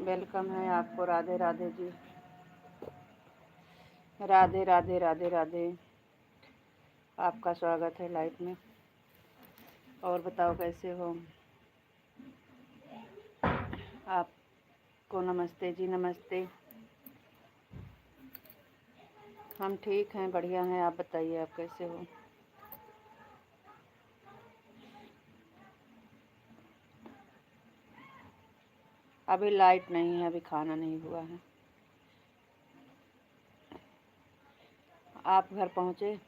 Welcome है आपको। राधे राधे जी। राधे राधे राधे राधे। आपका स्वागत है लाइफ में। और बताओ कैसे हो आपको। नमस्ते जी, नमस्ते। हम ठीक हैं, बढ़िया हैं। आप बताइए, आप कैसे हो। अभी लाइट नहीं है, अभी खाना नहीं हुआ है। आप घर पहुँचे?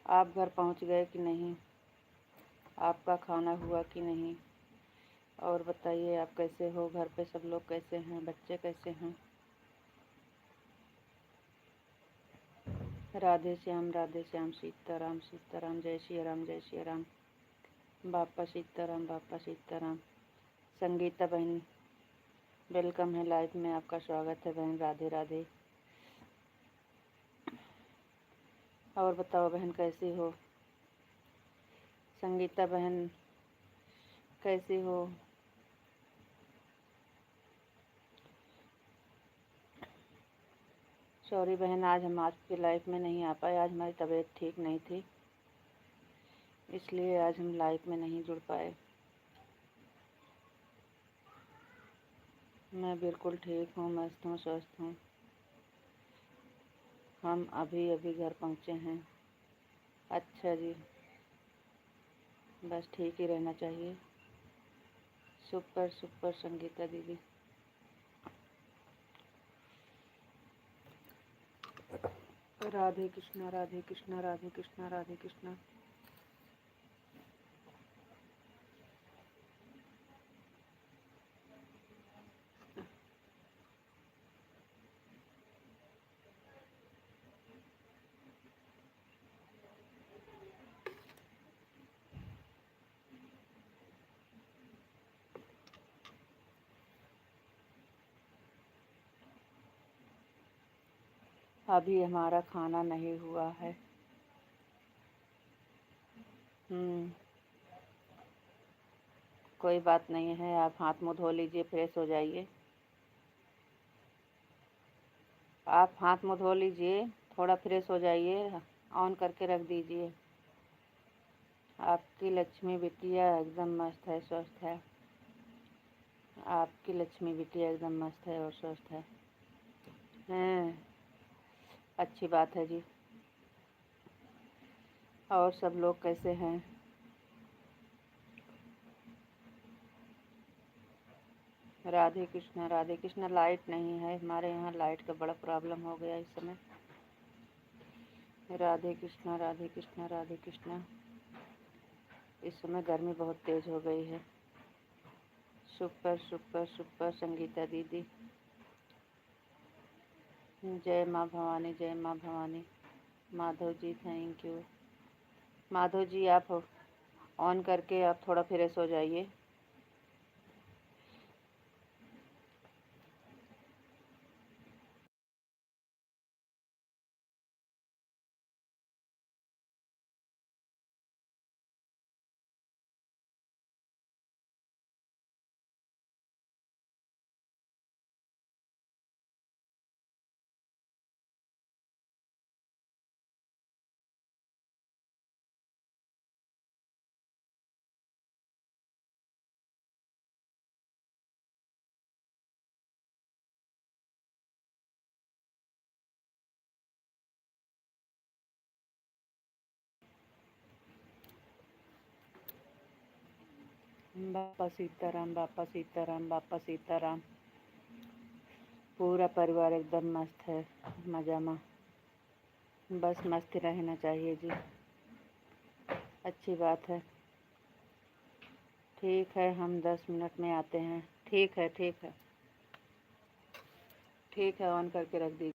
आप घर पहुँच गए कि नहीं? आपका खाना हुआ कि नहीं? और बताइए, आप कैसे हो, घर पे सब लोग कैसे हैं, बच्चे कैसे हैं? राधे श्याम, सीताराम सीताराम, जय श्री राम, जय श्री राम। बापा सीताराम, बापा सीताराम। संगीता बहन, वेलकम है लाइव में। आपका स्वागत है बहन। राधे राधे। और बताओ बहन, कैसी हो? संगीता बहन कैसी हो? सॉरी बहन, आज हम आपकी लाइफ में नहीं आ पाए। आज हमारी तबीयत ठीक नहीं थी, इसलिए आज हम लाइव में नहीं जुड़ पाए। मैं बिल्कुल ठीक हूँ, मस्त हूँ, स्वस्थ हूँ। हम अभी अभी घर पहुँचे हैं। अच्छा जी, बस ठीक ही रहना चाहिए। सुपर सुपर संगीता दीदी। राधे कृष्णा, राधे कृष्णा, राधे कृष्णा, राधे कृष्णा। अभी हमारा खाना नहीं हुआ है। कोई बात नहीं है, आप हाथ मुँह धो लीजिए, फ्रेश हो जाइए। आप हाथ मुँह धो लीजिए, थोड़ा फ्रेश हो जाइए, ऑन करके रख दीजिए। आपकी लक्ष्मी बिटिया एकदम मस्त है, स्वस्थ है। आपकी लक्ष्मी बिटिया एकदम मस्त है और स्वस्थ है। हैं, अच्छी बात है जी। और सब लोग कैसे हैं? राधे कृष्णा, राधे कृष्णा। लाइट नहीं है हमारे यहाँ, लाइट का बड़ा प्रॉब्लम हो गया इस समय। राधे कृष्णा, राधे कृष्णा, राधे कृष्णा। इस समय गर्मी बहुत तेज़ हो गई है। सुपर सुपर सुपर संगीता दीदी। जय माँ भवानी, जय माँ भवानी। Madhav ji, thank you. माधव जी, आप ऑन करके आप थोड़ा फ्रेश हो जाइए। बापा सीताराम, बापा सीताराम, बापा सीताराम। पूरा परिवार एकदम मस्त है, मजा में। बस मस्त रहना चाहिए जी, अच्छी बात है। ठीक है, हम 10 मिनट में आते हैं। ठीक है, ठीक है, ठीक है, ऑन करके रख दीजिए।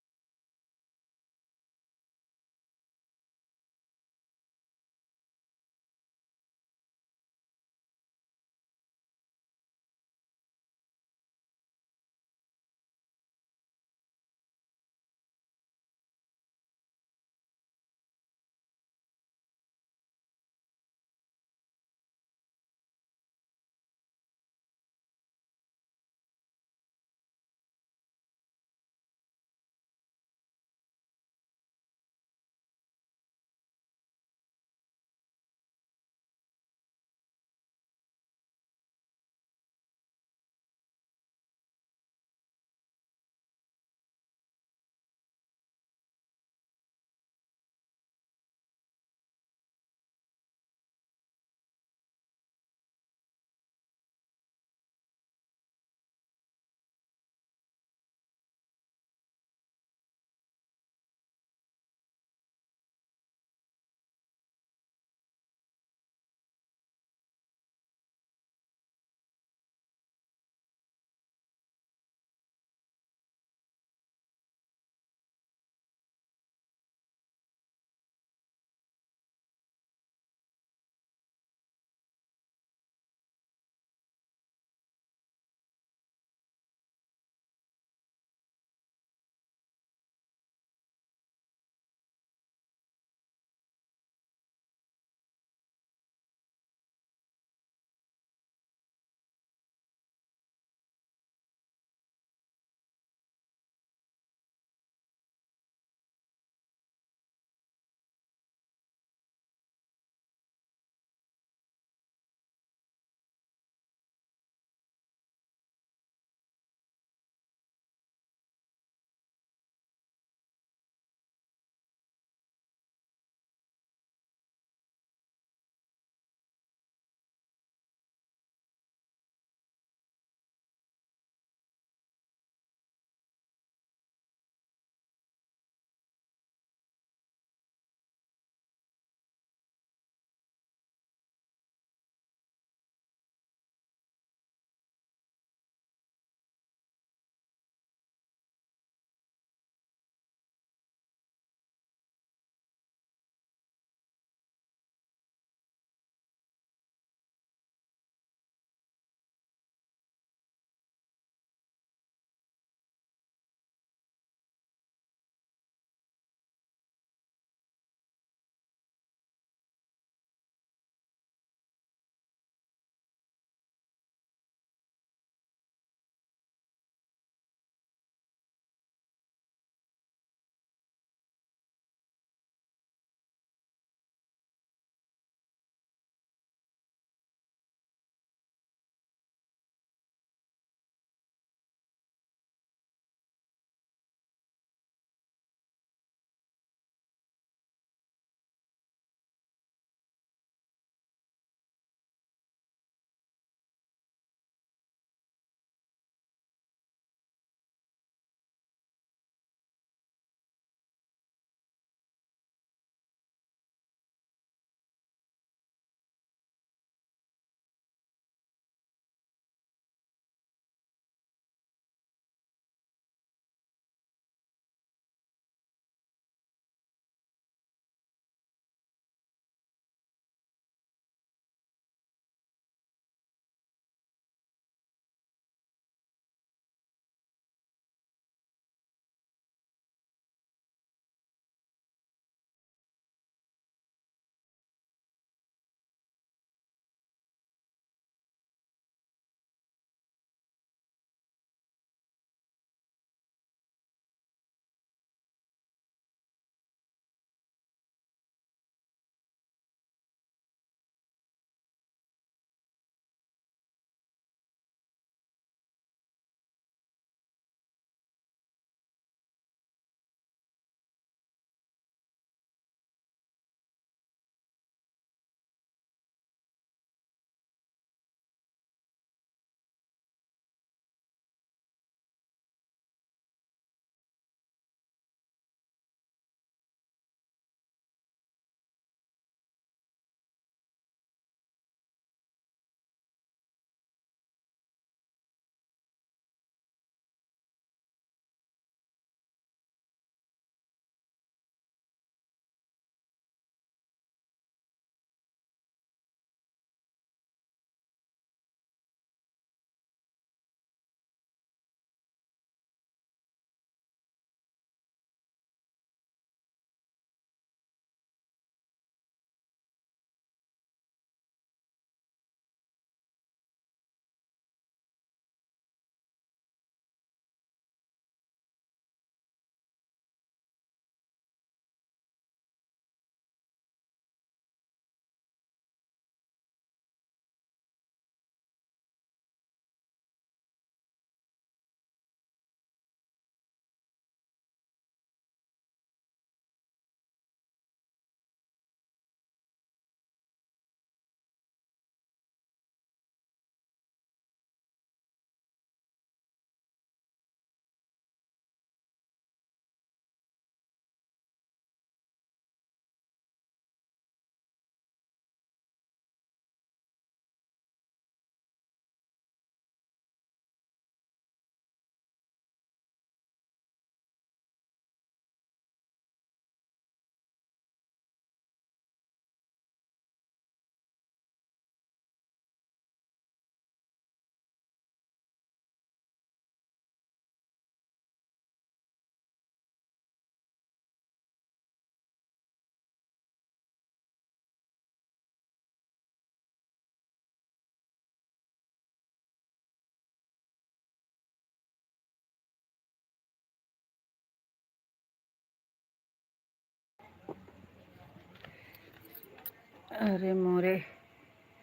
अरे मोरे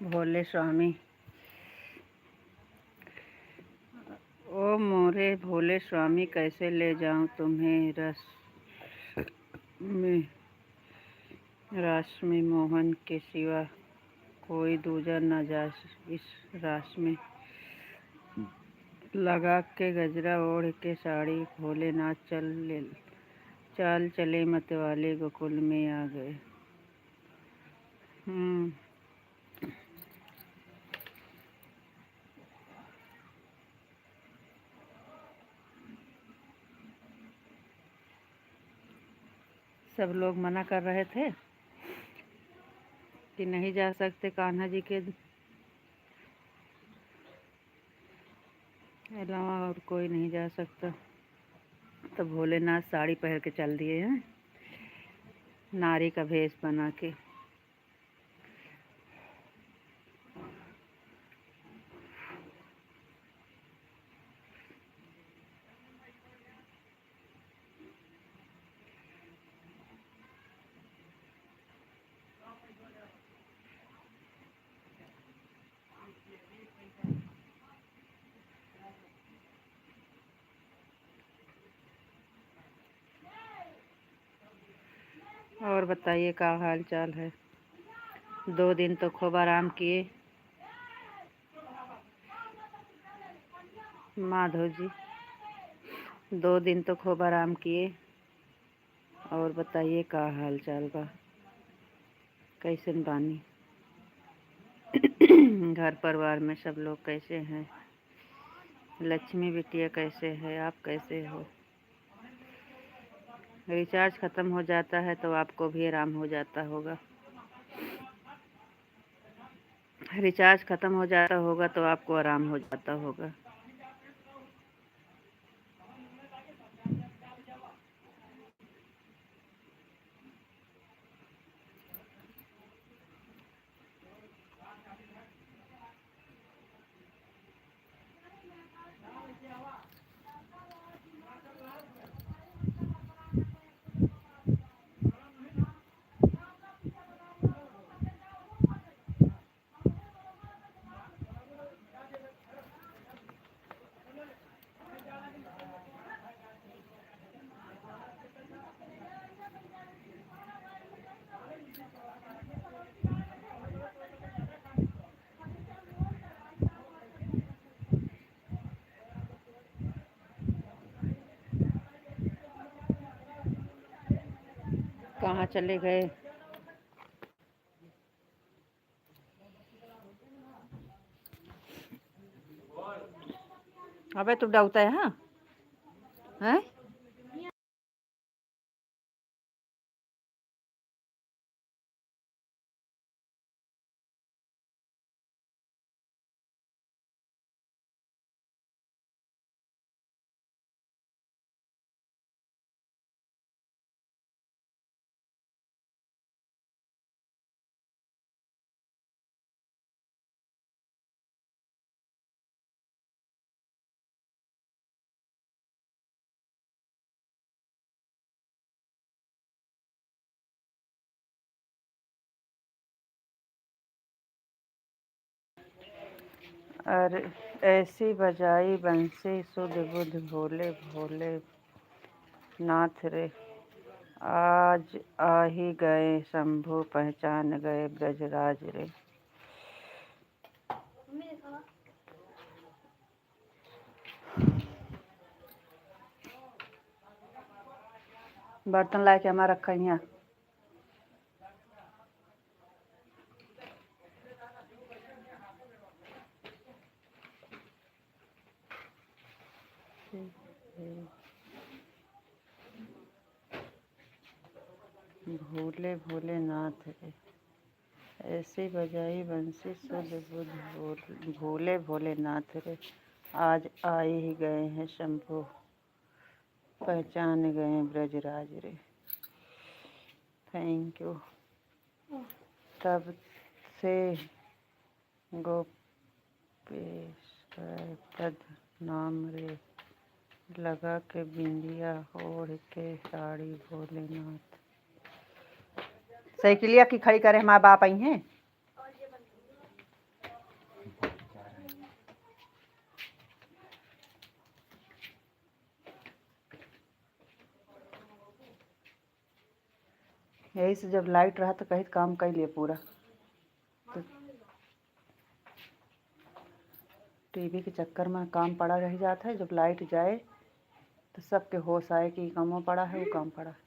भोले स्वामी, ओ मोरे भोले स्वामी, कैसे ले जाऊं तुम्हें रस में, रास में मोहन के सिवा कोई दूजा न जा इस रास में। लगा के गजरा ओढ़ के साड़ी भोलेनाथ चाल चले मतवाले गोकुल में आ गए। सब लोग मना कर रहे थे कि नहीं जा सकते, कान्हा जी के अलावा और कोई नहीं जा सकता। तो भोलेनाथ साड़ी पहन के चल दिए हैं, नारी का भेष बना के। और बताइए क्या हाल चाल है। 2 दिन तो खूब आराम किए माधव जी, 2 दिन तो खूब आराम किए। और बताइए क्या हाल चाल बा, कैसन बानी? घर परिवार में सब लोग कैसे हैं? लक्ष्मी बिटिया कैसे है? आप कैसे हो? रिचार्ज ख़त्म हो जाता है तो आपको भी आराम हो जाता होगा। रिचार्ज ख़त्म हो जाता होगा तो आपको आराम हो जाता होगा। कहाँ चले गए? अबे तू डरता है? हाँ हैं? अरे ऐसी बजाई बंसी सुध बुध भोले भोले नाथ रे, आज आ ही गए शंभू, पहचान गए ब्रजराज रे। बर्तन ला के हमारा रखा यहाँ। भोले भोले नाथ रे, ऐसी बजाई बंसी सुध बुध भोले भोले नाथ रे, आज आ ही गए हैं शंभू, पहचान गए ब्रजराज रे। Thank you. तब से गोपेश पद नाम रे, लगा के बिंदिया ओढ़ के साड़ी भोलेनाथ। साइकिलिया की खड़ी करे माँ बाप आई हैं। यही से जब लाइट रहा तो कहीं काम कर लिए पूरा। तो टीवी के चक्कर में काम पड़ा रह जाता है। जब लाइट जाए तो सबके होश आए कि कामों पड़ा है, वो काम पड़ा है।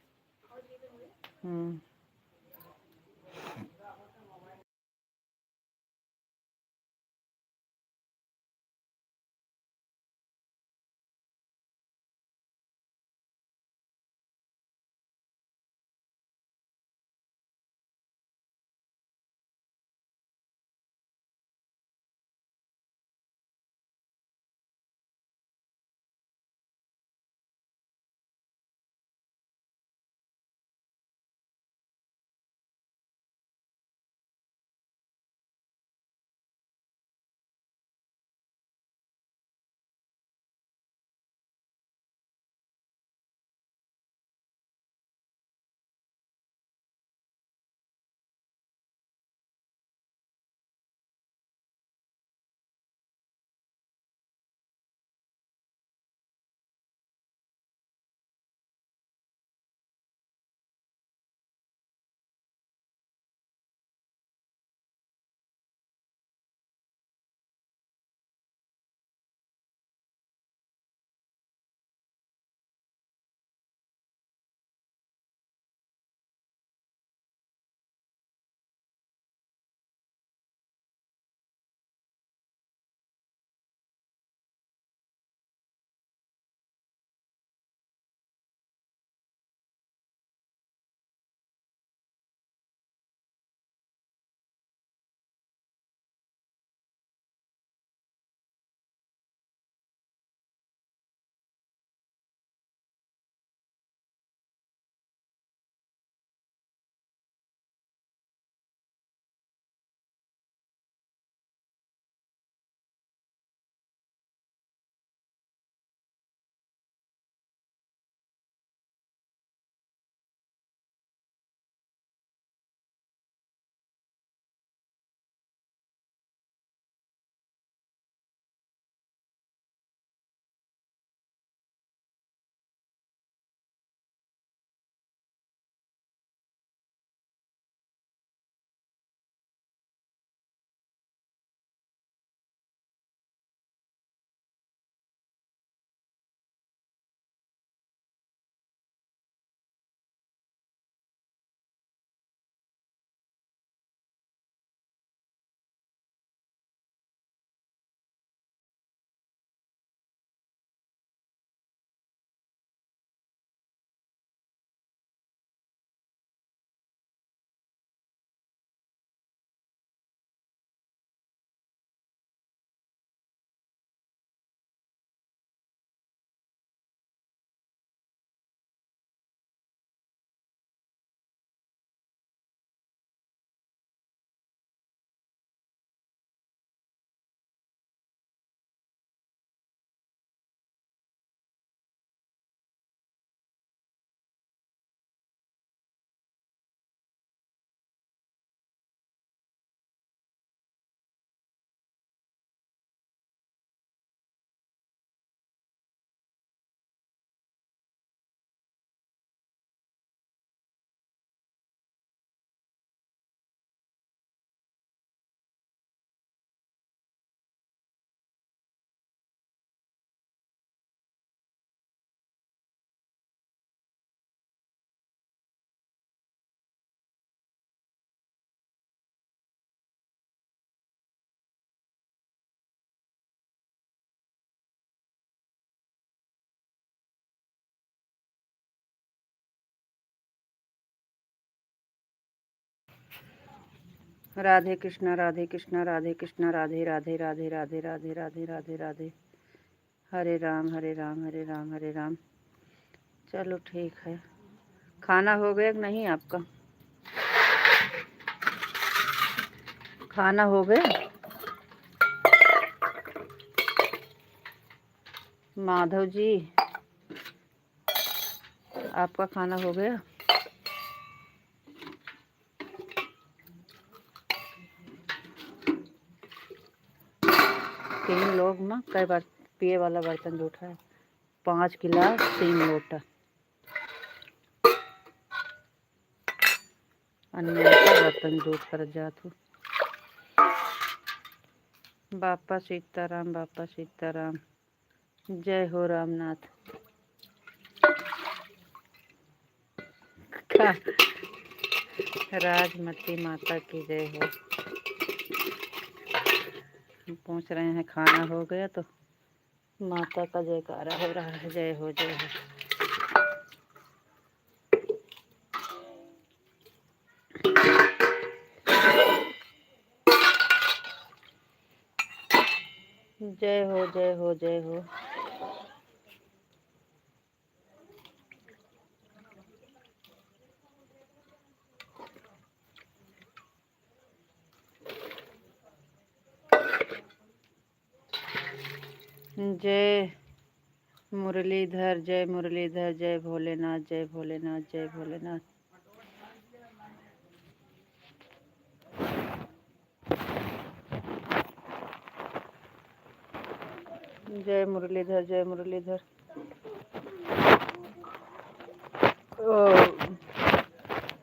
राधे कृष्णा राधे कृष्णा राधे कृष्णा राधे राधे राधे राधे राधे राधे राधे राधे। हरे राम हरे राम हरे राम हरे राम। चलो ठीक है। खाना हो गया कि नहीं आपका? खाना हो गया? माधव जी, आपका खाना हो गया? 3 लोग में कई बार पिए वाला बर्तन जूठा है। 5 गिलास 3 लोटा अन्य बर्तन जूठ कर जातू। बापा सीताराम, बापा सीताराम। जय हो रामनाथ। राजमती माता की जय हो। पूछ रहे हैं खाना हो गया, तो माता का जयकारा हो रहा है। जय हो, जय हो। जय हो, जय हो, जय हो। जय मुरलीधर, जय मुरलीधर। जय भोलेनाथ, जय भोलेनाथ, जय भोलेनाथ। जय मुरलीधर, जय मुरलीधर।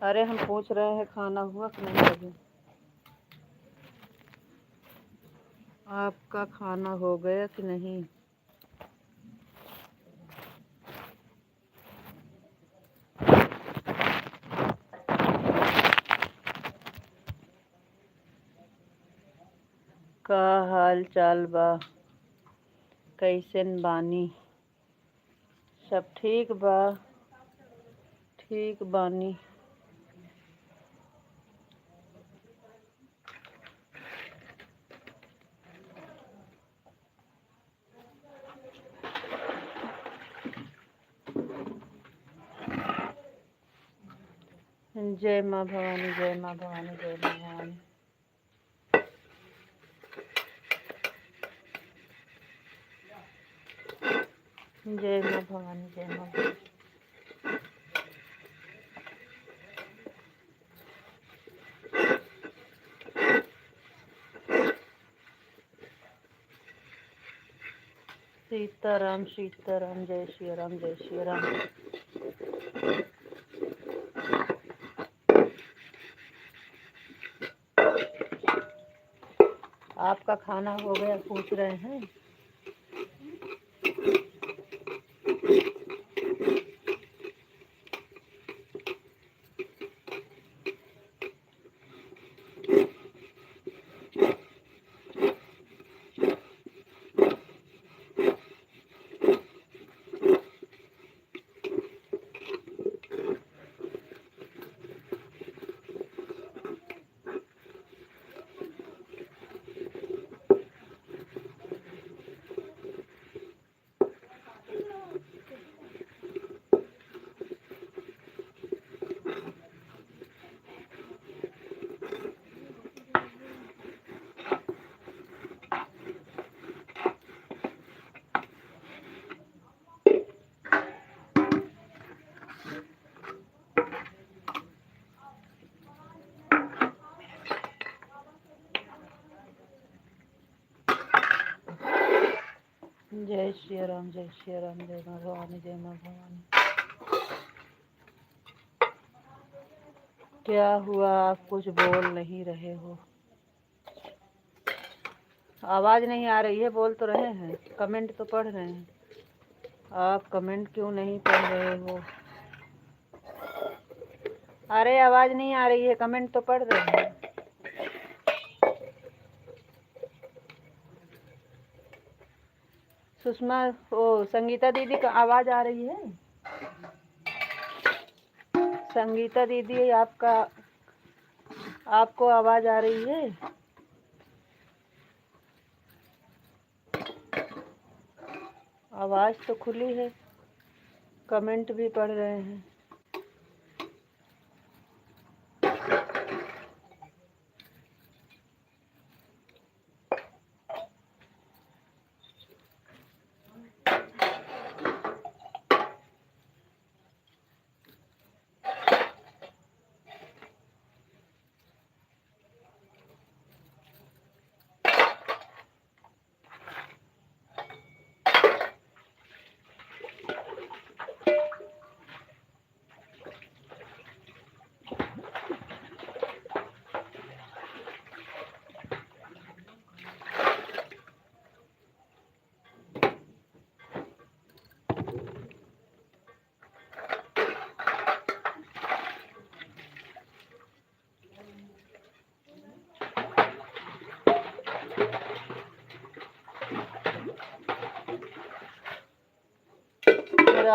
अरे हम पूछ रहे हैं खाना हुआ कि नहीं अभी। आपका खाना हो गया कि नहीं? का हाल चाल बा? कैसन बानी? सब ठीक बा? ठीक बानी। जय माँ भवानी, जय माँ भवानी, जय माँ भवानी। जय माँ भवानी, जय माँ भवानी। सीताराम, सीताराम। जय श्री राम, जय श्री राम। आपका खाना हो गया पूछ रहे हैं। जय श्री राम, जय श्री राम। जय माँ भवानी, जय माँ भवानी। क्या हुआ? आप कुछ बोल नहीं रहे हो। आवाज नहीं आ रही है? बोल तो रहे हैं, कमेंट तो पढ़ रहे हैं। आप कमेंट क्यों नहीं पढ़ रहे हो? अरे आवाज नहीं आ रही है, कमेंट तो पढ़ रहे हैं। सुषमा, ओ संगीता दीदी का आवाज आ रही है? संगीता दीदी, आपको आवाज आ रही है? आवाज तो खुली है, कमेंट भी पढ़ रहे हैं।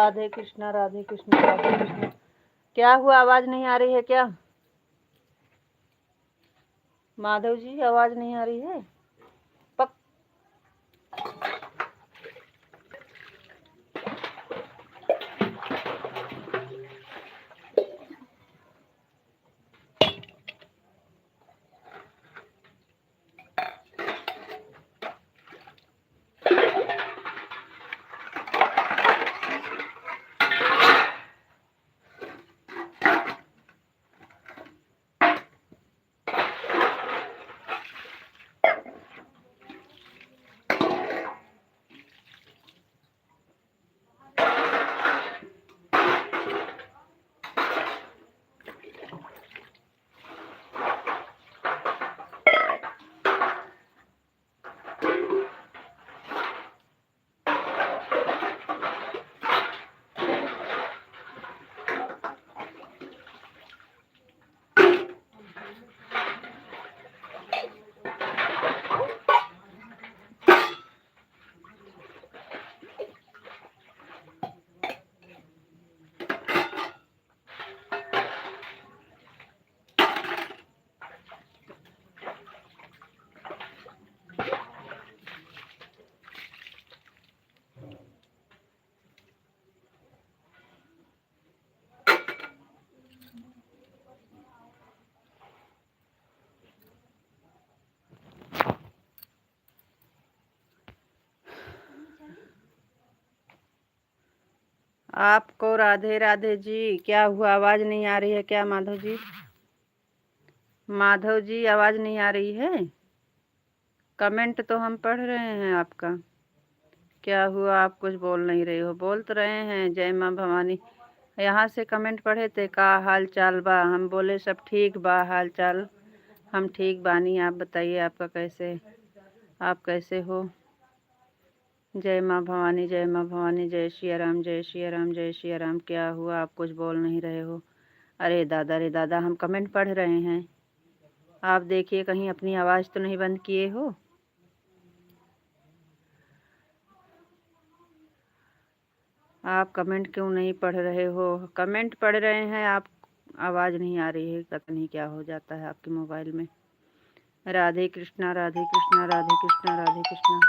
राधे कृष्णा राधे कृष्णा राधे कृष्णा। क्या हुआ, आवाज नहीं आ रही है क्या? माधव जी आवाज नहीं आ रही है? पक आपको राधे राधे जी। क्या हुआ, आवाज नहीं आ रही है क्या माधव जी? माधव जी आवाज नहीं आ रही है? कमेंट तो हम पढ़ रहे हैं आपका। क्या हुआ, आप कुछ बोल नहीं रहे हो? बोल तो रहे हैं जय माँ भवानी। यहाँ से कमेंट पढ़े थे, का हाल चाल बा? हम बोले सब ठीक बा, हाल चाल हम ठीक बानी। आप बताइए आपका कैसे, आप कैसे हो? जय माँ भवानी जय माँ भवानी, जय श्री राम जय श्री राम जय श्री राम। क्या हुआ, आप कुछ बोल नहीं रहे हो? अरे दादा रे दादा, हम कमेंट पढ़ रहे हैं। आप देखिए कहीं अपनी आवाज़ तो नहीं बंद किए हो? आप कमेंट क्यों नहीं पढ़ रहे हो? कमेंट पढ़ रहे हैं आप, आवाज़ नहीं आ रही है। पता नहीं क्या हो जाता है आपके मोबाइल में। Radhe Krishna Radhe Krishna Radhe Krishna Radhe Krishna.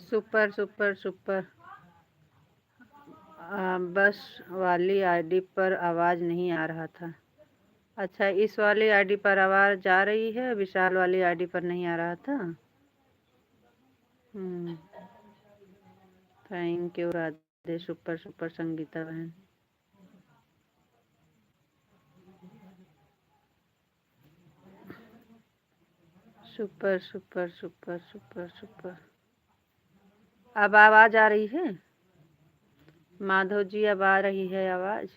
Super super super. बस वाली आईडी पर आवाज़ नहीं आ रहा था। अच्छा, इस वाली आईडी पर आवाज़ जा रही है, विशाल वाली आईडी पर नहीं आ रहा था। Thank you Radhe super super Sangeeta बहन। Super super super super super. अब आवाज़ आ रही है माधव जी, अब आ रही है आवाज़।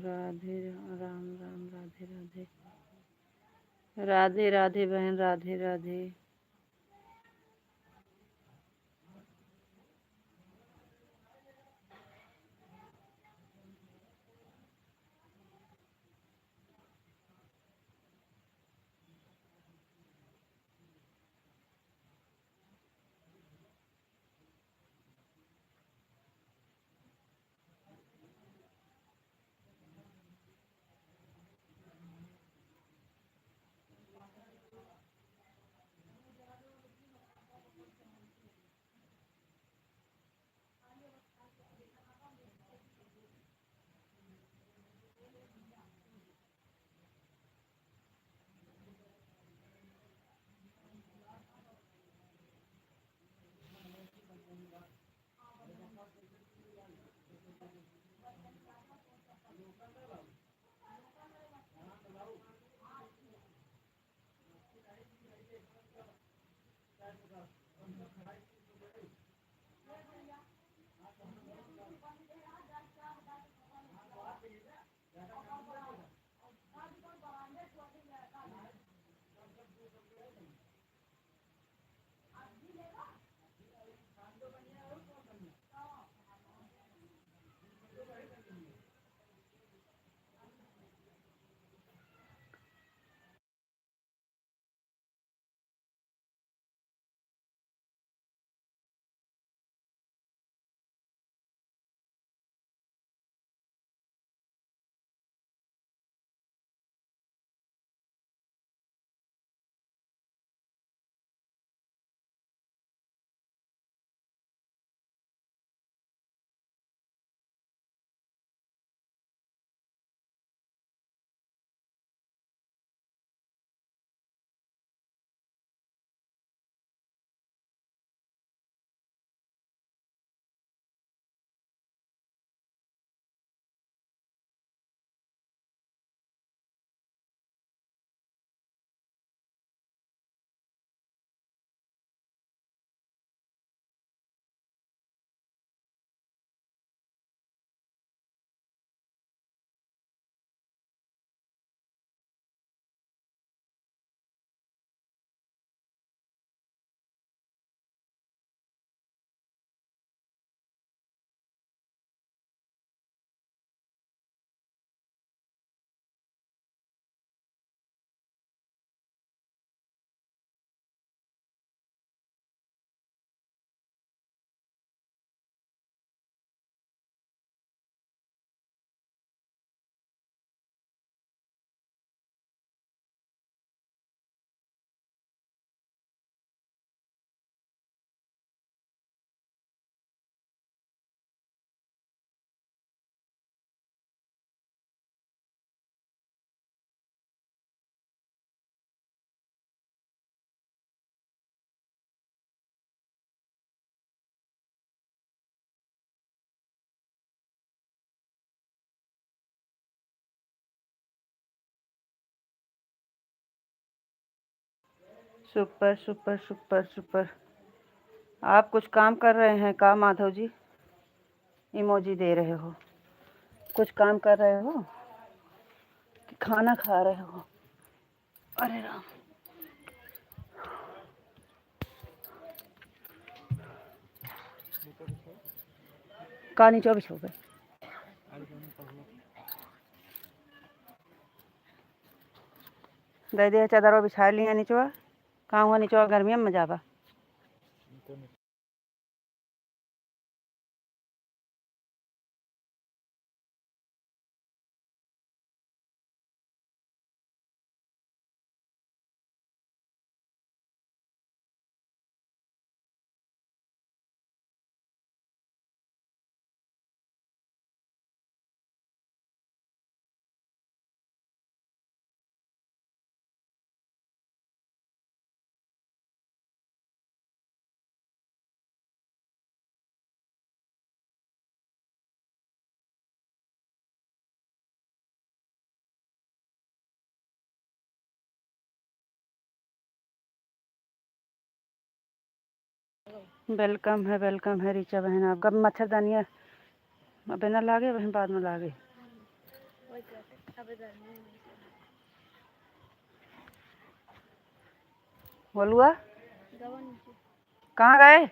राधे राम राम राधे राधे राधे राधे बहन, Radhe Radhe. Super super super super. आप कुछ काम कर रहे हैं का माधव जी? इमोजी दे रहे हो, कुछ काम कर रहे हो कि खाना खा रहे हो? अरे राम, का नीचे बिछो गए। दे दे चादर बिछा लिया नीचवा, कहाँ हुआ नीचवा गर्मिया में जाबा। वेलकम है रीचा बहन। आपका मच्छरदानी अबे ना लागे बहन, बाद में लागे। बोलुआ कहाँ गए?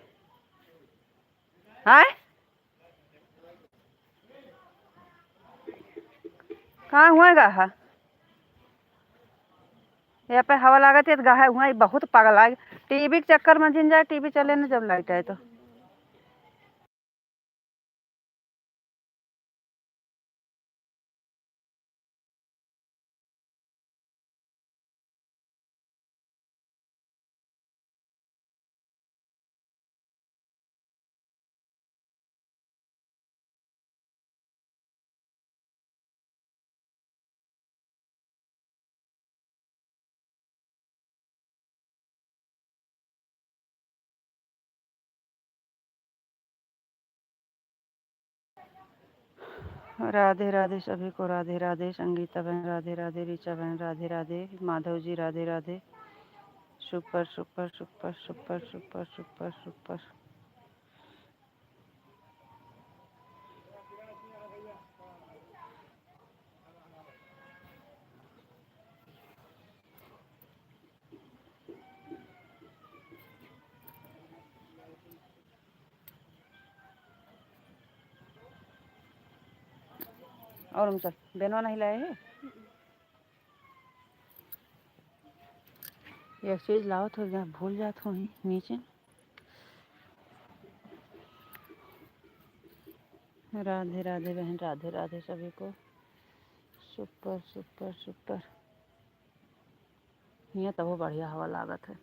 हाँ कहाँ हुआ गाहा? यहाँ पे हवा लागत है तो गाहा हुआ बहुत पागल आगे। टीवी के चक्कर में जिन जाए, टीवी चले ना जब लाइट आए तो। राधे राधे सभी को, राधे राधे। संगीता बहन राधे राधे, रीचा बहन Radhe Radhe, Madhav ji Radhe Radhe. Super super super super super super super. और हम चल बेनवा नहीं लाए हैं। एक चीज लाओ तो भूल जात हो नीचे। राधे राधे बहन, राधे राधे सभी को। Super super super. यहाँ तो वो बढ़िया हवा लागत है।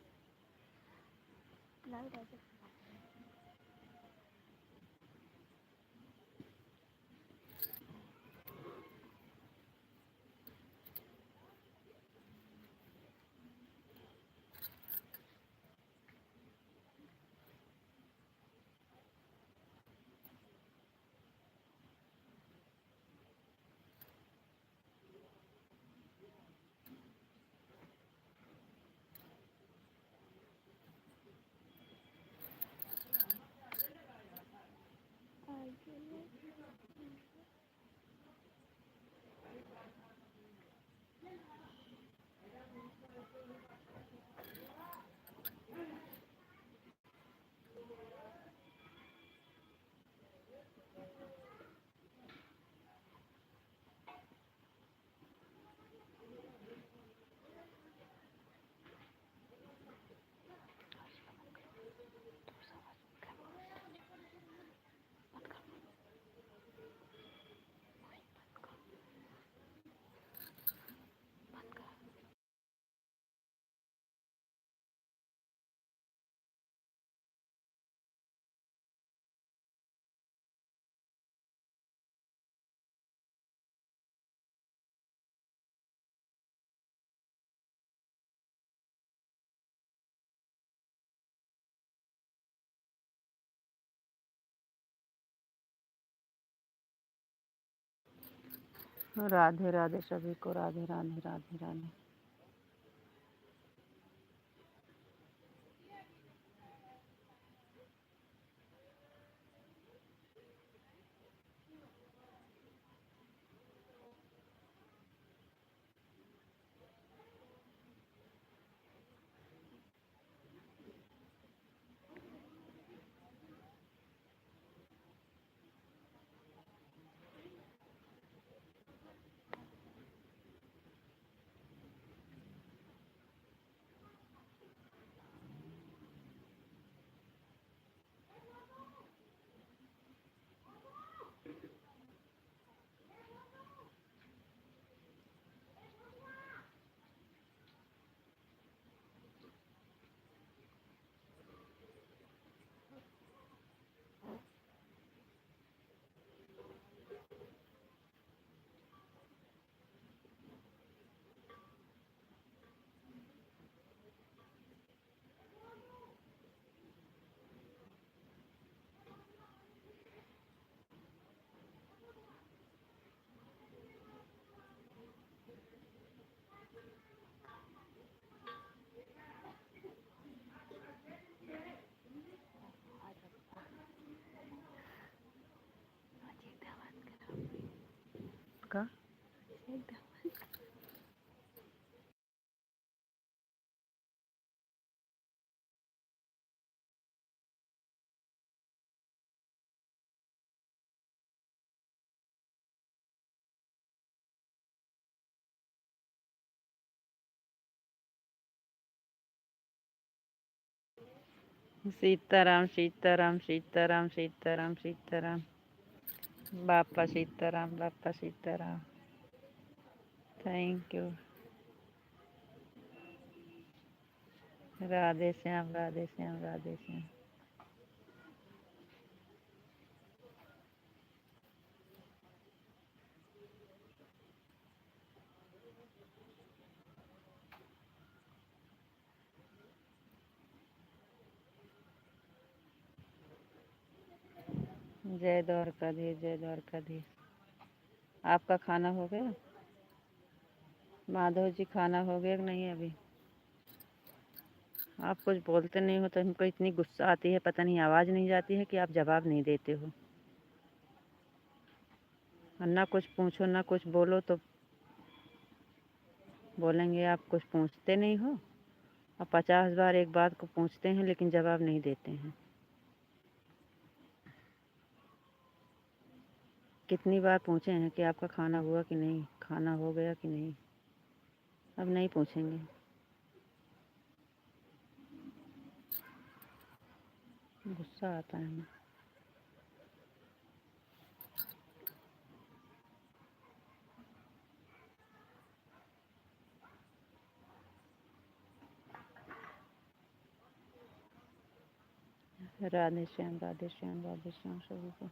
राधे राधे सभी को, राधे राधे राधे राधे। सीताराम सीताराम सीताराम सीताराम सीताराम बापा सीताराम बापा सीताराम। Thank you. राधे श्याम राधे श्याम राधे श्याम। जय द्वारकाधीश जय द्वारकाधीश। आपका खाना हो गया माधव जी? खाना हो गया कि नहीं अभी? आप कुछ बोलते नहीं हो तो हमको इतनी गुस्सा आती है, पता नहीं आवाज़ नहीं जाती है कि आप जवाब नहीं देते हो। और ना कुछ पूछो ना कुछ बोलो तो बोलेंगे आप कुछ पूछते नहीं हो। और 50 बार एक बात को पूछते हैं लेकिन जवाब नहीं देते हैं। कितनी बार पूछे हैं कि आपका खाना हुआ कि नहीं, खाना हो गया कि नहीं। अब नहीं पूछेंगे। गुस्सा आता है हमें। राधे श्याम राधे श्याम राधे श्याम सभी को।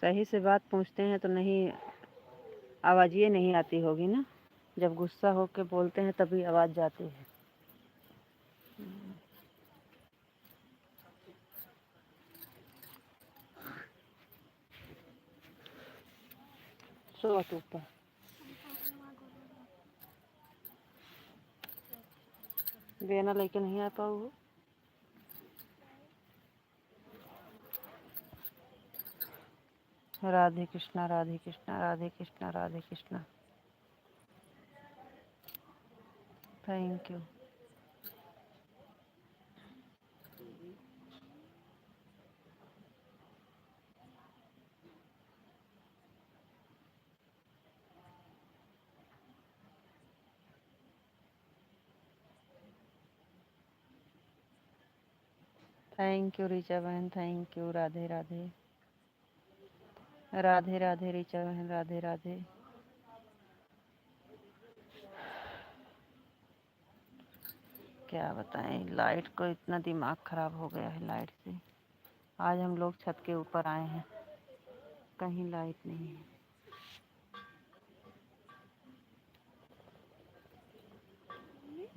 सही से बात पूछते हैं तो नहीं, आवाज़ ये नहीं आती होगी ना। जब गुस्सा होकर बोलते हैं तभी आवाज़ जाती है। सो ऊपर बेना लेके नहीं आ पाओ। Radhe Krishna Radhe Krishna Radhe Krishna Radhe Krishna. Thank you. Thank you Richa बहन, थैंक यू। राधे राधे राधे राधे ऋचा बहन, राधे राधे। क्या बताएं, लाइट को इतना दिमाग खराब हो गया है लाइट से। आज हम लोग छत के ऊपर आए हैं, कहीं लाइट नहीं है।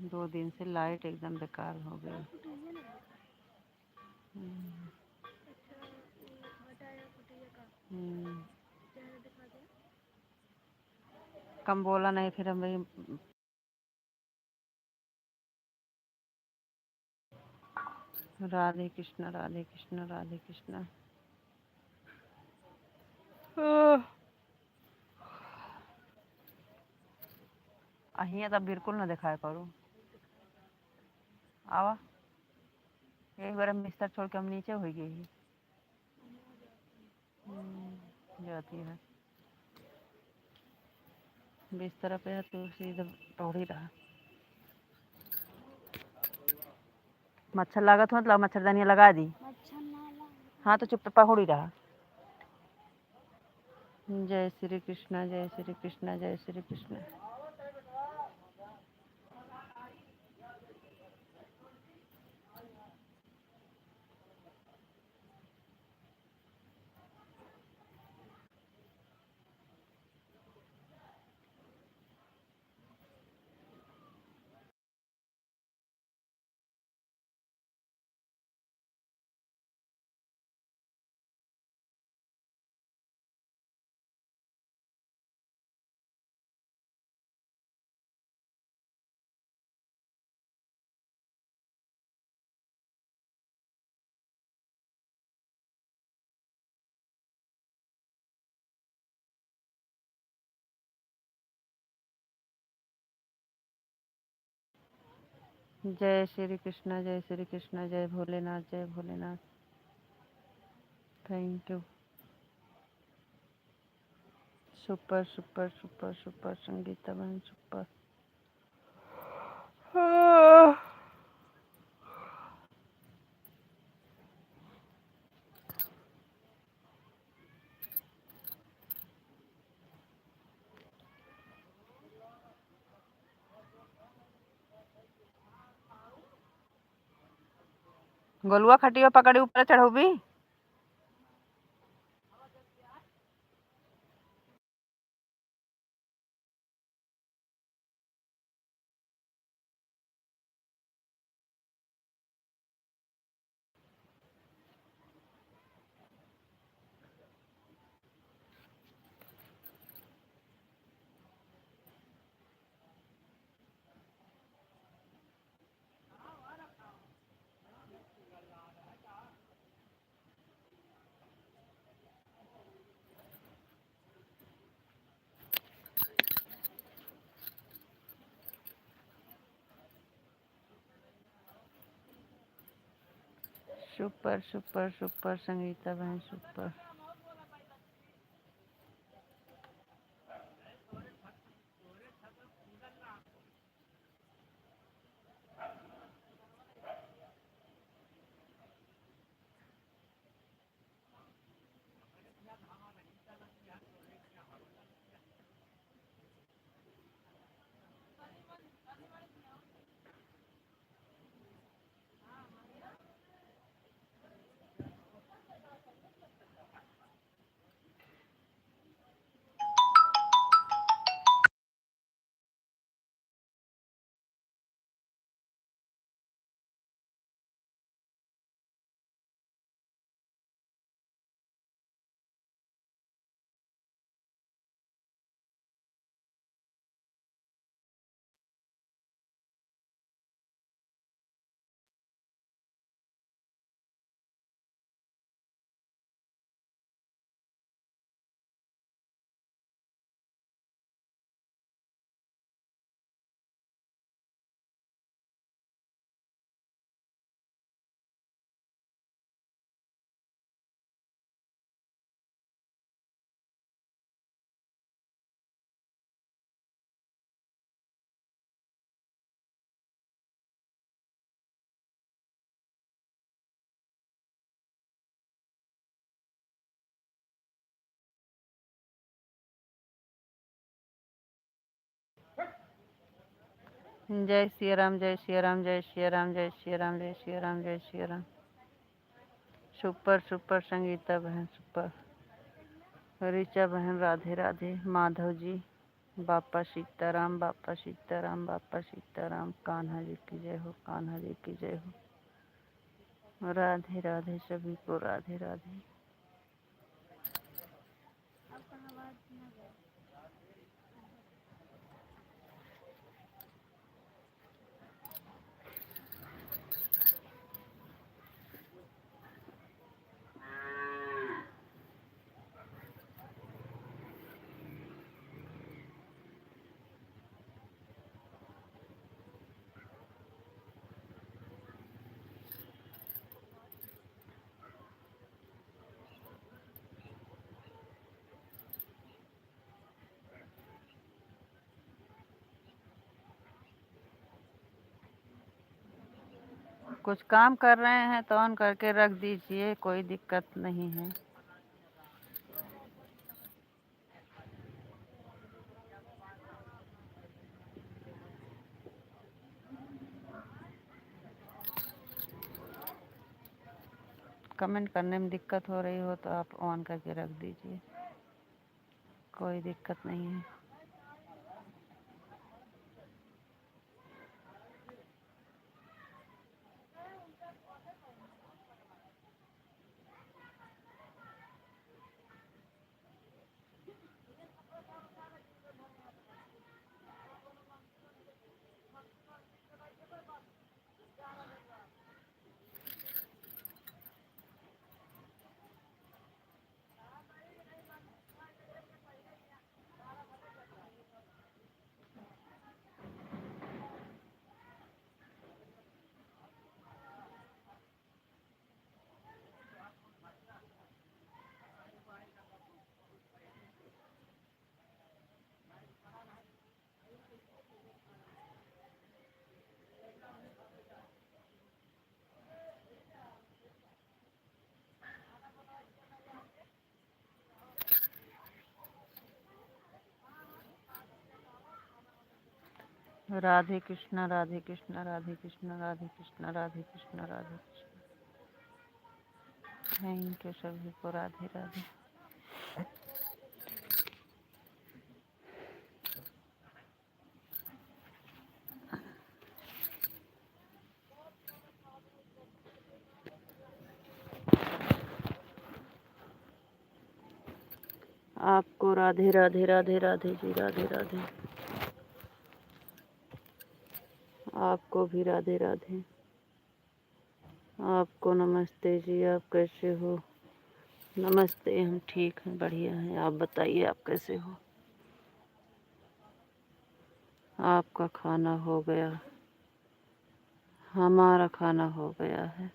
दो दिन से लाइट एकदम बेकार हो गई। कम बोला नहीं फिर हमें। राधे कृष्णा राधे कृष्णा राधे कृष्णा। अहिया तब बिल्कुल ना दिखाया करो। आवा एक बार हम बिस्तर छोड़ के हम नीचे हो गई जाती है। बिस्तर पे है तो सीधा तोड़ ही रहा। मच्छर लागत हो मतलब मच्छरदानी लगा दी। हाँ तो चुप पकड़ ही रहा। जय श्री कृष्णा जय श्री कृष्णा जय श्री कृष्णा। जय श्री कृष्ण, जय श्री कृष्ण, जय भोलेनाथ, जय Bholenath. Thank you. Super super super super Sangeeta बहन, सुपर। गोलुआ खटिया पकड़ी ऊपर चढ़ो भी। सुपर सुपर सुपर संगीता बहन, सुपर। जय श्री राम, जय श्री राम, जय श्री राम, जय श्री राम, जय श्री राम, जय श्री राम। सुपर सुपर संगीता बहन, सुपर। ऋचा बहन, राधे राधे। माधव जी, बापा सीताराम, बापा सीताराम, बापा सीताराम। कान्हा जी की जय हो, कान्हा जी की जय हो। राधे राधे सभी को, राधे राधे। कुछ काम कर रहे हैं तो ऑन करके रख दीजिए, कोई दिक्कत नहीं है। कमेंट करने में दिक्कत हो रही हो तो आप ऑन करके रख दीजिए, कोई दिक्कत नहीं है। राधे कृष्णा राधे कृष्णा राधे कृष्णा राधे कृष्णा राधे कृष्णा राधे कृष्णा। थैंक यू सभी को। राधे राधे। आपको राधे राधे राधे राधे जी राधे राधे। आपको भी राधे राधे। आपको नमस्ते जी। आप कैसे हो? नमस्ते। हम ठीक हैं, बढ़िया हैं। आप बताइए आप कैसे हो? आपका खाना हो गया? हमारा खाना हो गया है।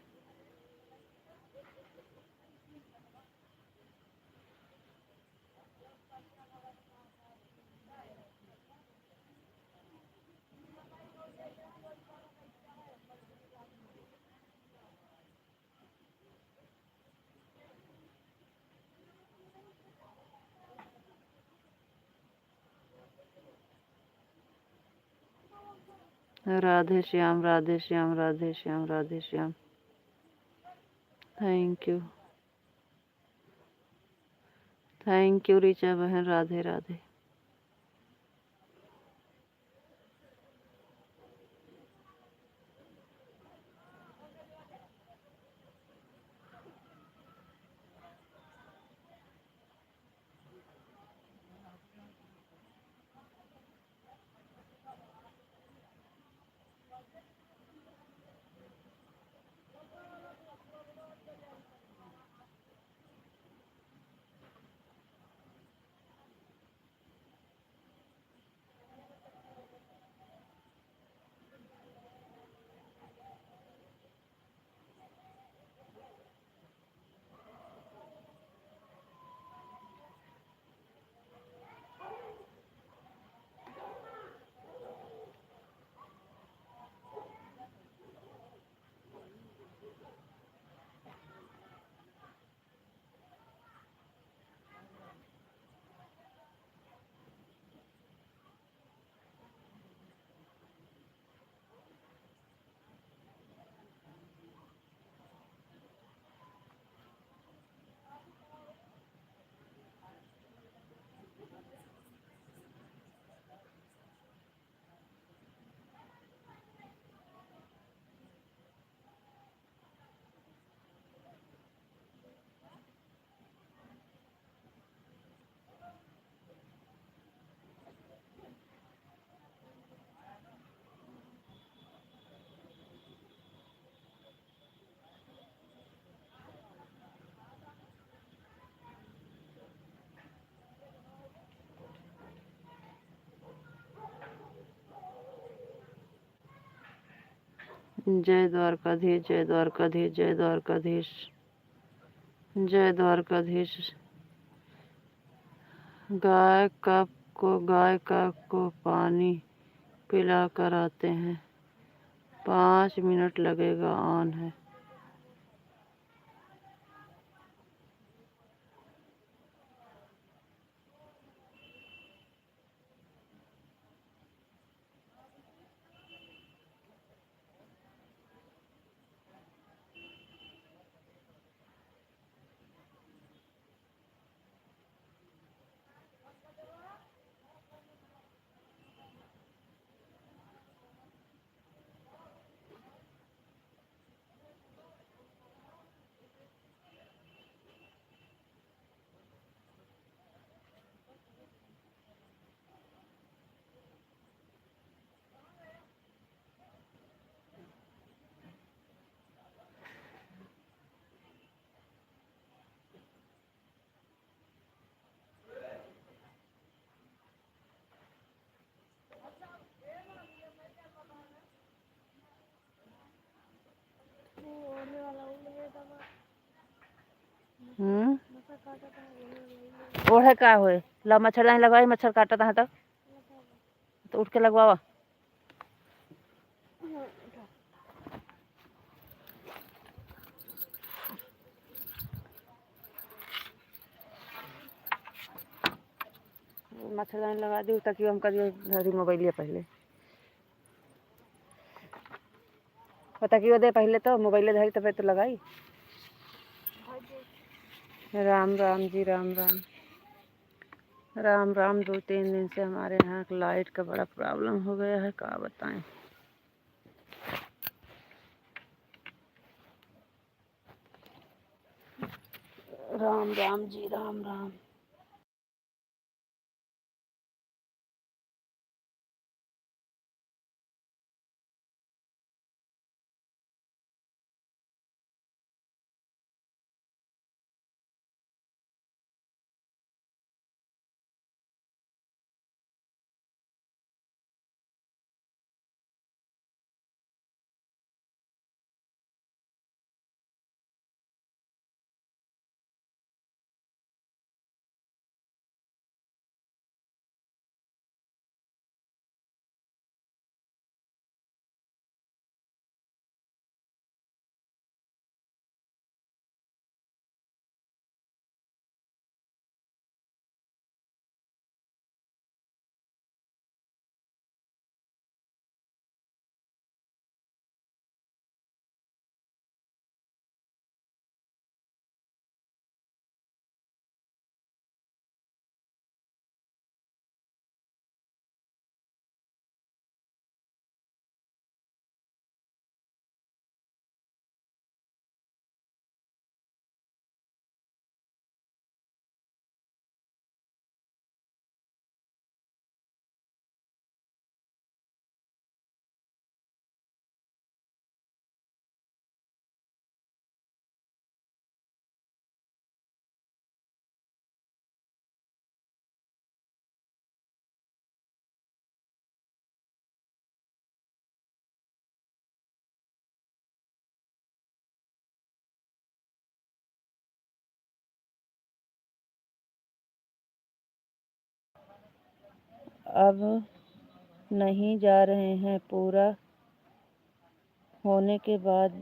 Radhe Shyam Radhe Shyam Radhe Shyam Radhe Shyam. Thank you. Thank you Richa बहन। राधे राधे। जय द्वारकाधीश जय द्वारकाधीश जय द्वारकाधीश जय द्वारकाधीश। गाय को पानी पिला कर आते हैं। 5 मिनट लगेगा। ऑन है। ओढ़े का होए ला मच्छरदानी लगवाई। मच्छर काटता है तो उठ के लगवावा। मच्छरदानी लगा दी ताकि हम करिए मोबाइल पहले। पता क्यों दे पहले तो मोबाइल धरी तब तो लगाई। राम राम जी, राम राम राम राम। 2-3 दिन से हमारे यहाँ लाइट का बड़ा प्रॉब्लम हो गया है, क्या बताएं। राम राम जी, राम राम। अब नहीं जा रहे हैं, पूरा होने के बाद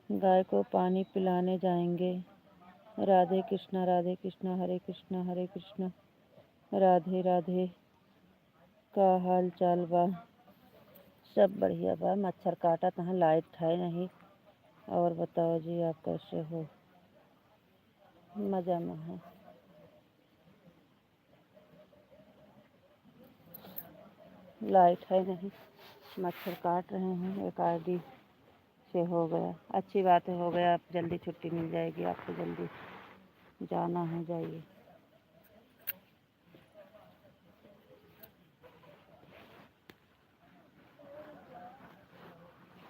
गाय को पानी पिलाने जाएंगे। राधे कृष्णा, राधे कृष्णा, हरे कृष्णा, हरे कृष्णा, राधे राधे। का हाल चाल बा? सब बढ़िया बा। मच्छर काटा तहाँ, लाइट है नहीं। और बताओ जी, आप कैसे हो? मज़ा में है। लाइट है नहीं, मच्छर काट रहे हैं। एक आईडी से हो गया, अच्छी बात है, हो गया। अब जल्दी छुट्टी मिल जाएगी आपको, जल्दी जाना है, जाइए।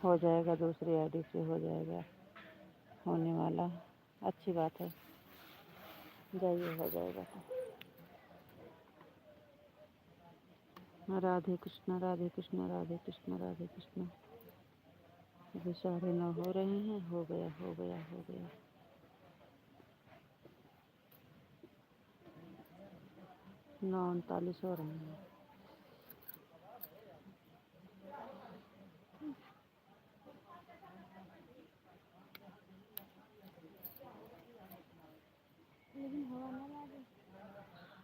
हो जाएगा, दूसरी आईडी से हो जाएगा, होने वाला। अच्छी बात है, जाइए, हो जाएगा। राधे कृष्णा, राधे कृष्णा, राधे कृष्णा, राधे कृष्णा। अभी 9:30 हो रहे हैं। हो गया, हो गया, हो गया। 9:39 हो रहे हैं।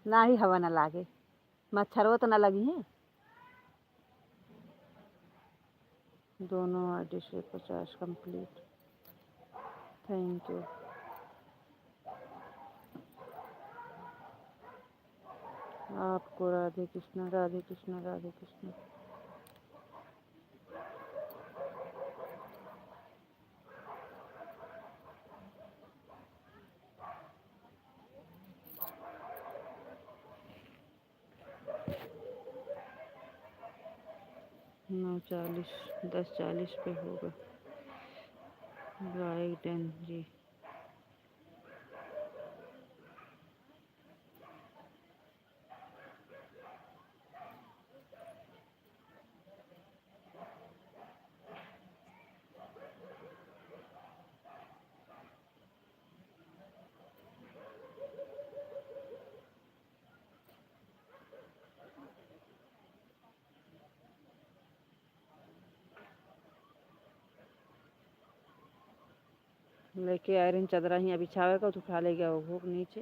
ना ही हवा ना लागे, मच्छरों तो ना लगी हैं। दोनों आईडी से 50 कंप्लीट। Thank you. आपको राधे कृष्णा, राधे कृष्णा, राधे कृष्णा। नौ 40, 10:40 पे होगा। बाइडेन जी। लेके आयरन चदरा ही बिछावेगा तो उठा ले गया वो भूख नीचे।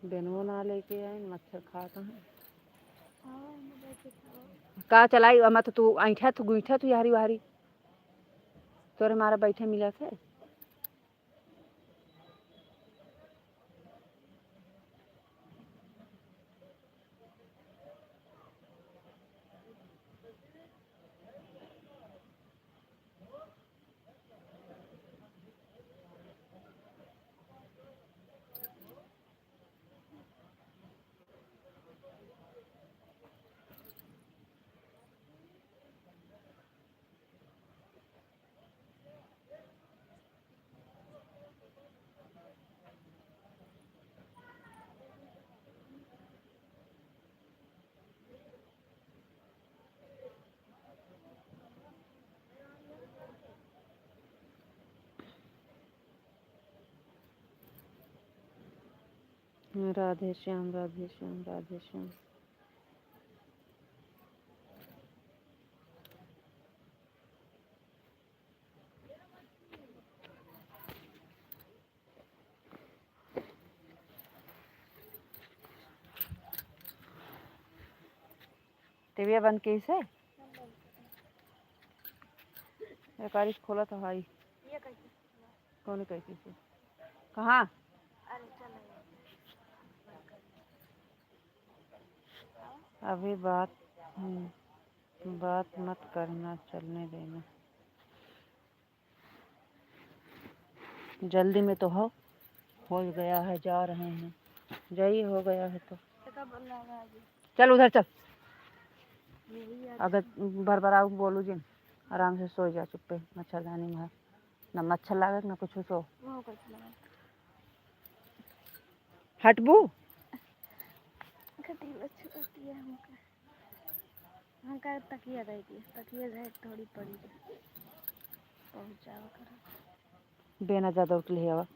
बेनवो ना लेके आए, मच्छर खाता है। का चलाई मत तू ऐठा तू गुईठा तू यारी वारी। तोरे हमारा बैठे मिला थे। राधे श्याम राधे श्याम राधे श्याम। टीवी बंद की से कारी खोला था भाई। कौन कैसी से कहाँ? अभी बात मत करना, चलने देना। जल्दी में तो हो गया है, जा रहे हैं। जाइए, हो गया है तो चल उधर चल। अगर भरभराऊ बोलू जी, आराम से सो जा चुप्पे। मच्छरदानी में ना मच्छर लागे ना कुछ। सो हटबू तकिया थोड़ी पड़ी बेना ज्यादा उठली है। अब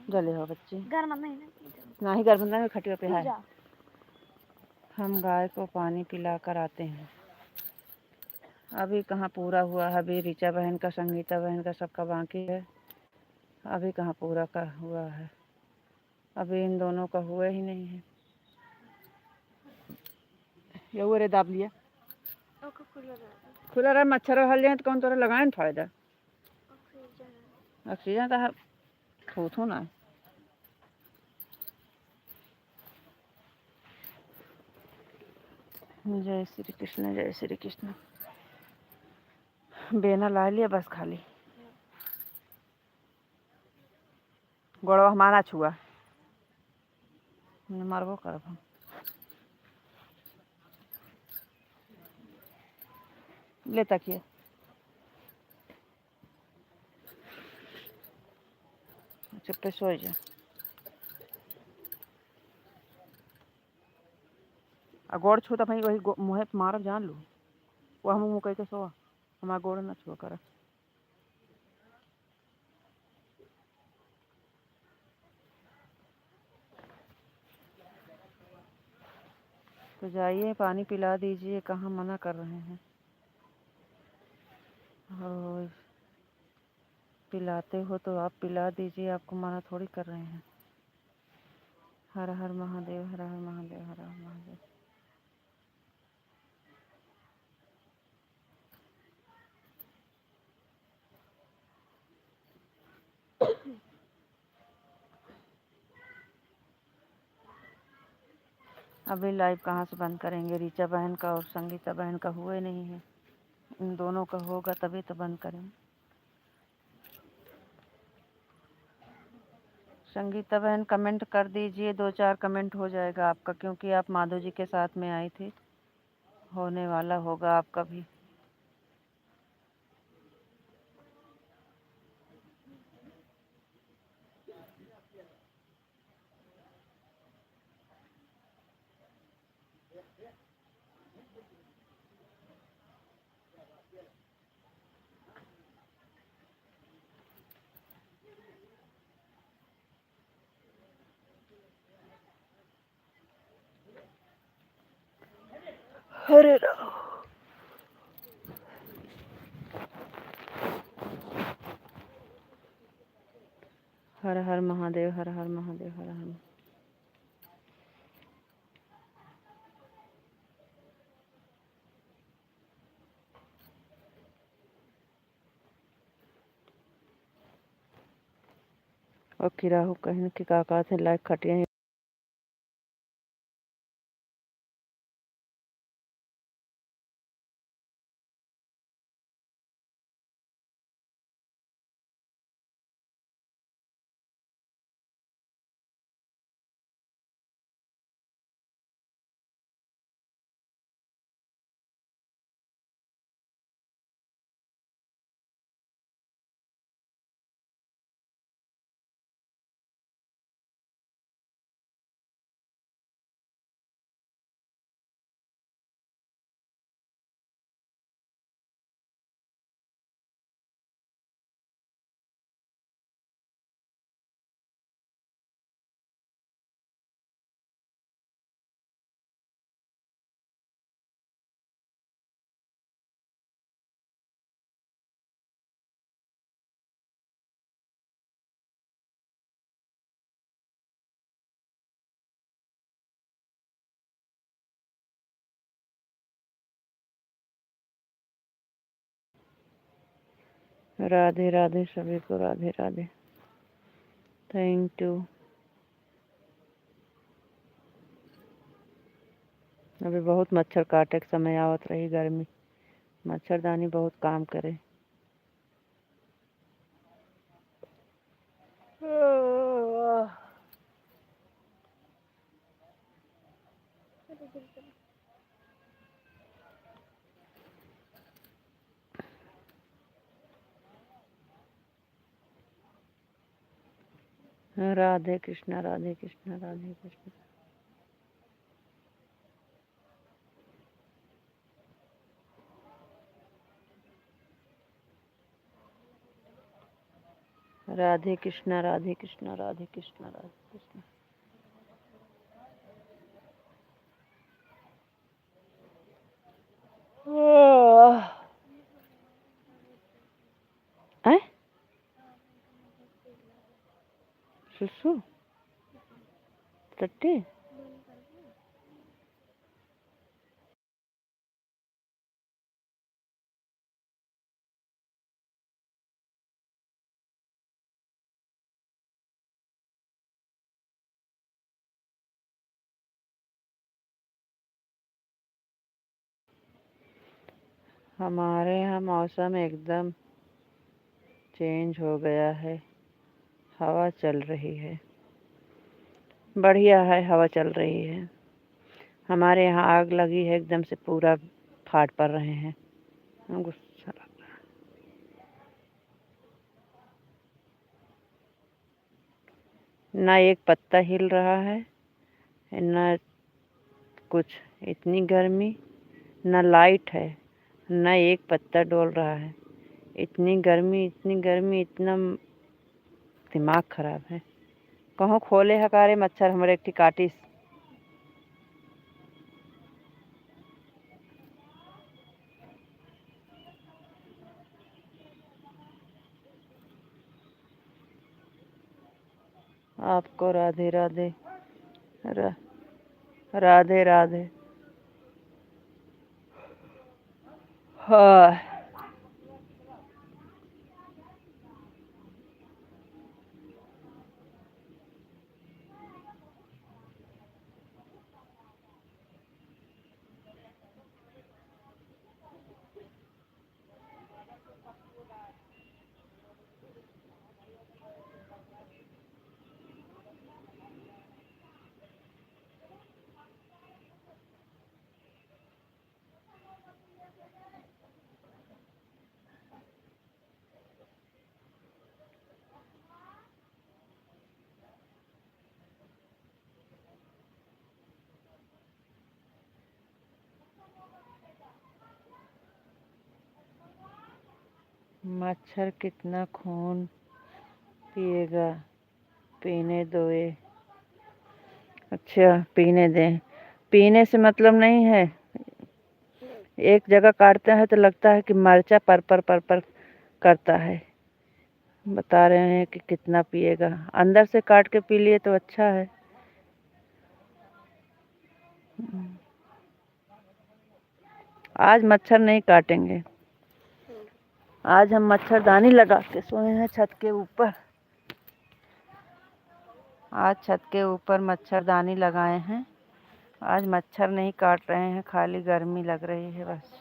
जले हो बच्चे गर्म नहीं गर्म नहीं खटिया पे है। हम गाय को पानी पिलाकर आते हैं। अभी कहाँ पूरा हुआ है। अभी ऋचा बहन का, संगीता बहन का सबका बाकी है। अभी कहाँ पूरा का हुआ है। अभी इन दोनों का हुआ ही नहीं है। ये रे दाब लिया खुला रहा। मच्छर हल जाए तो कौन तोरा लगाए ना फायदा। ऑक्सीजन तो थू ना। जय श्री कृष्ण जय श्री कृष्ण। बेना ला लिया बस खाली। गोड़वा हमारा छुआ मारबो करब हम। ले तकिए चुप्पे सो जा। गोड़ छू तो भाई वही मुँह मारब जान लू। वो हम मुँह कह के सो हमारा गोड़ न छुआ कर। तो जाइए पानी पिला दीजिए। कहाँ मना कर रहे हैं। और पिलाते हो तो आप पिला दीजिए। आपको मना थोड़ी कर रहे हैं। हर हर महादेव हर हर महादेव हर हर महादेव। अभी लाइव कहाँ से बंद करेंगे। ऋचा बहन का और संगीता बहन का हुआ ही नहीं है। इन दोनों का होगा तभी तो बंद करें। संगीता बहन कमेंट कर दीजिए। 2-4 कमेंट हो जाएगा आपका, क्योंकि आप माधव जी के साथ में आई थी। होने वाला होगा आपका भी। हरे राम। हर हर महादेव हर हर महादेव हर हर। और किराहू कहीं कि काका से लाइक खटिया राधे राधे सभी को राधे राधे। Thank you. अभी बहुत मच्छर काटे के समय आवत रही गर्मी, मच्छरदानी बहुत काम करे। राधे कृष्णा राधे कृष्णा राधे कृष्णा। राधे कृष्णा राधे कृष्णा राधे कृष्णा राधे कृष्णा। सुसु टट्टी हमारे यहाँ मौसम एकदम चेंज हो गया है, हवा चल रही है, बढ़िया है, हवा चल रही है। हमारे यहाँ आग लगी है, एकदम से पूरा फाट पड़ रहे हैं। गुस्सा लग रहा है। ना एक पत्ता हिल रहा है, ना कुछ, इतनी गर्मी, ना लाइट है, ना एक पत्ता डोल रहा है। इतनी गर्मी, इतनी गर्मी, इतना दिमाग खराब है। कहूँ खोले हकारे मच्छर हमारे एक काटिस। आपको राधे राधे। राधे राधे। हाँ, मच्छर कितना खून पिएगा, पीने दो ये। अच्छा, पीने दें। पीने से मतलब नहीं है, एक जगह काटते हैं तो लगता है कि मरचा पर करता है। बता रहे हैं कि कितना पिएगा, अंदर से काट के पी लिए तो अच्छा है। आज मच्छर नहीं काटेंगे, आज हम मच्छरदानी लगा के सोए हैं छत के ऊपर। आज छत के ऊपर मच्छरदानी लगाए हैं। आज मच्छर नहीं काट रहे हैं, खाली गर्मी लग रही है बस।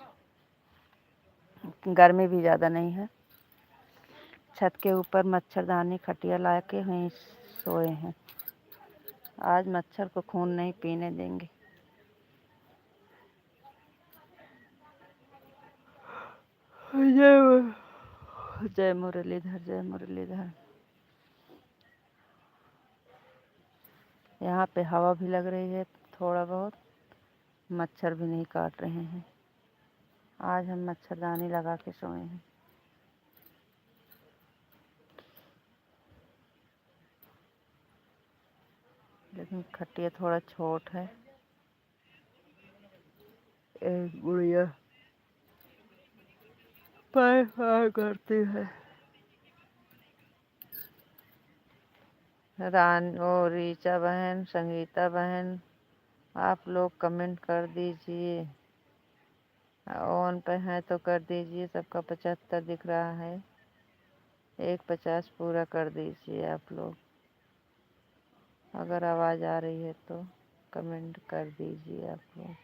गर्मी भी ज़्यादा नहीं है। छत के ऊपर मच्छरदानी खटिया ला के वहीं सोए हैं। आज मच्छर को खून नहीं पीने देंगे। जय मुरलीधर, जय मुरलीधर। यहाँ पे हवा भी लग रही है थोड़ा बहुत, मच्छर भी नहीं काट रहे हैं। आज हम मच्छरदानी लगा के सोए हैं। लेकिन खटिया थोड़ा छोट है। एक गुड़िया पाय पाय करती है। रीचा बहन, संगीता बहन, आप लोग कमेंट कर दीजिए। ऑन पे हैं तो कर दीजिए। सबका 75 दिख रहा है। 150 पूरा कर दीजिए आप लोग। अगर आवाज़ आ रही है तो कमेंट कर दीजिए आप लोग।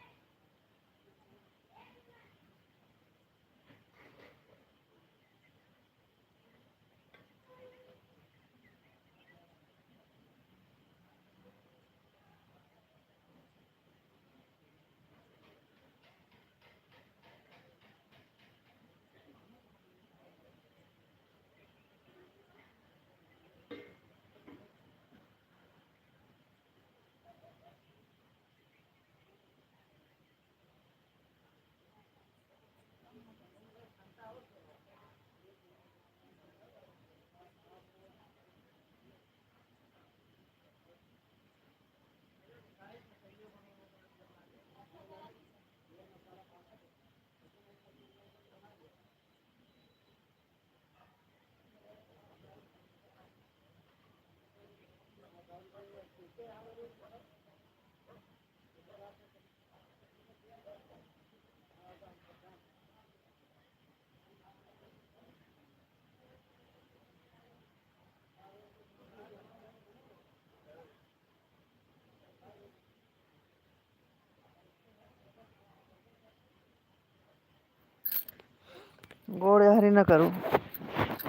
गोड़ हरी न करूँ,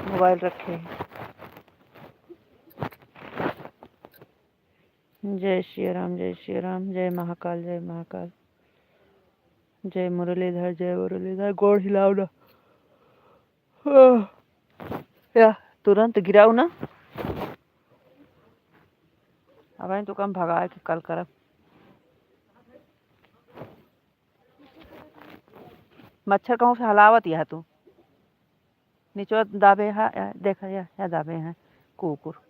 मोबाइल रखे। जय श्री राम, जय श्री राम, जय महाकाल, जय महाकाल, जय मुरलीधर, जय मुरलीधर। गोड़ हिलाओ ना या तुरंत गिराओ ना। अब तो कम भगा के कल करब। मच्छर कहूँ से हलावत यह तू नीचो दाबे है। देखा या दाबे हैं कुकुर।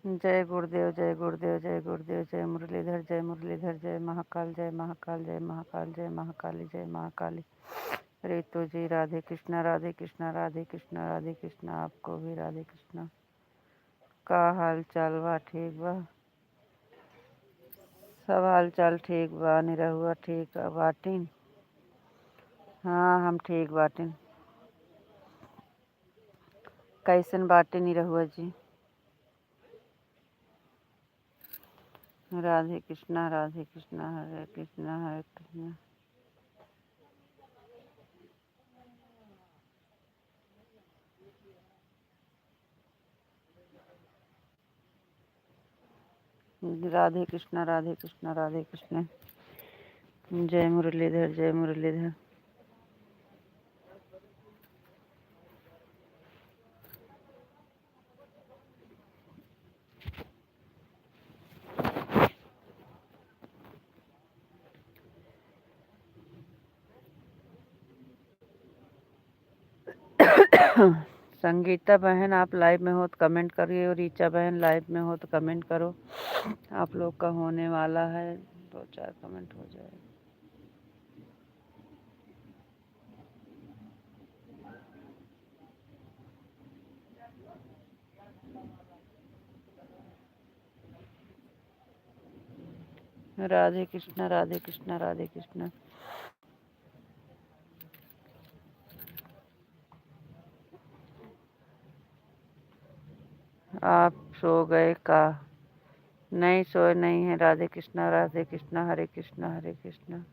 जय गुरुदेव, जय गुरुदेव, जय गुरुदेव, जय मुरलीधर, जय मुरलीधर, जय महाकाल, जय महाकाल, जय महाकाल, जय महाकाली, जय महाकाली। रितु जी राधे कृष्णा, राधे कृष्णा, राधे कृष्णा, राधे कृष्णा। आपको भी राधे कृष्णा। का हाल चाल बा? ठीक बा, सब हाल चाल ठीक बा। निरहुआ ठीक बाटिन? हाँ, हम ठीक बाटिन। कैसन बाटे निरहुआ जी? राधे कृष्णा, राधे कृष्णा, हरे कृष्णा, हरे कृष्णा। राधे कृष्णा, राधे कृष्णा, राधे कृष्णा। जय मुरलीधर, जय मुरलीधर। संगीता बहन आप लाइव में हो तो कमेंट करिए, और रीचा बहन लाइव में हो तो कमेंट करो। आप लोग का होने वाला है, 2-4 कमेंट हो जाए। राधे कृष्णा, राधे कृष्णा, राधे कृष्णा। आप सो गए का? नहीं, सोए नहीं है। Radhe Krishna, Radhe Krishna, Hare Krishna, Hare Krishna.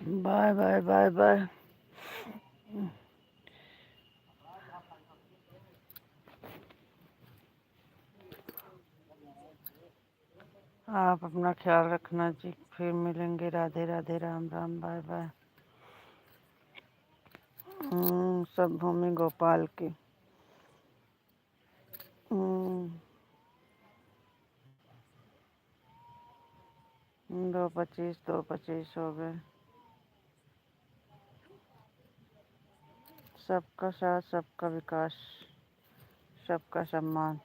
Bye bye bye bye. आप अपना ख्याल रखना जी, फिर मिलेंगे। Radhe Radhe, Ram Ram, bye bye. सब भूमि गोपाल की। 2-25 2-25 हो गए। सबका साथ, सबका विकास, सबका सम्मान।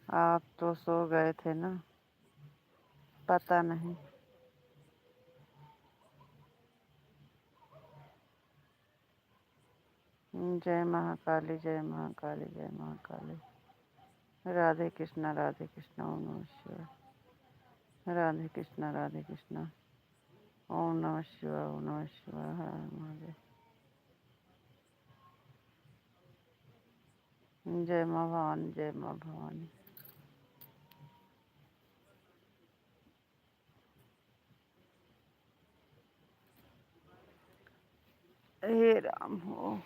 आप तो सो गए थे ना, पता नहीं। जय महाकाली, जय महाकाली, जय महाकाली। राधे कृष्णा, राधे कृष्णा, ओम नमः शिवाय। राधे कृष्णा, राधे कृष्णा, ओम नमः शिवाय, ओम नमः शिवाय, हर हर महादेव। जय माँ भवानी, जय माँ भवानी। हे राम हो।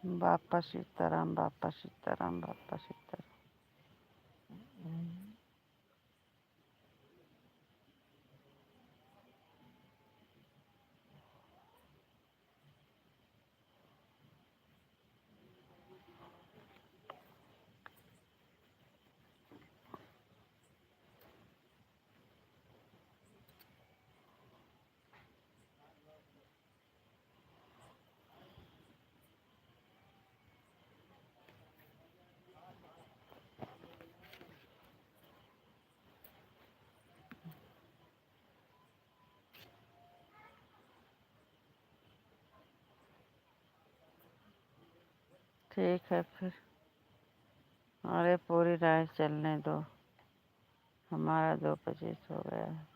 बापा सीताराम, बापा सीताराम, बापा सीताराम। ठीक है फिर। अरे पूरी रात चलने दो, हमारा 2-25 हो गया है।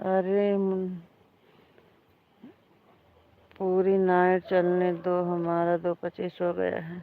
अरे पूरी नाइट चलने दो, हमारा 2:25 हो गया है।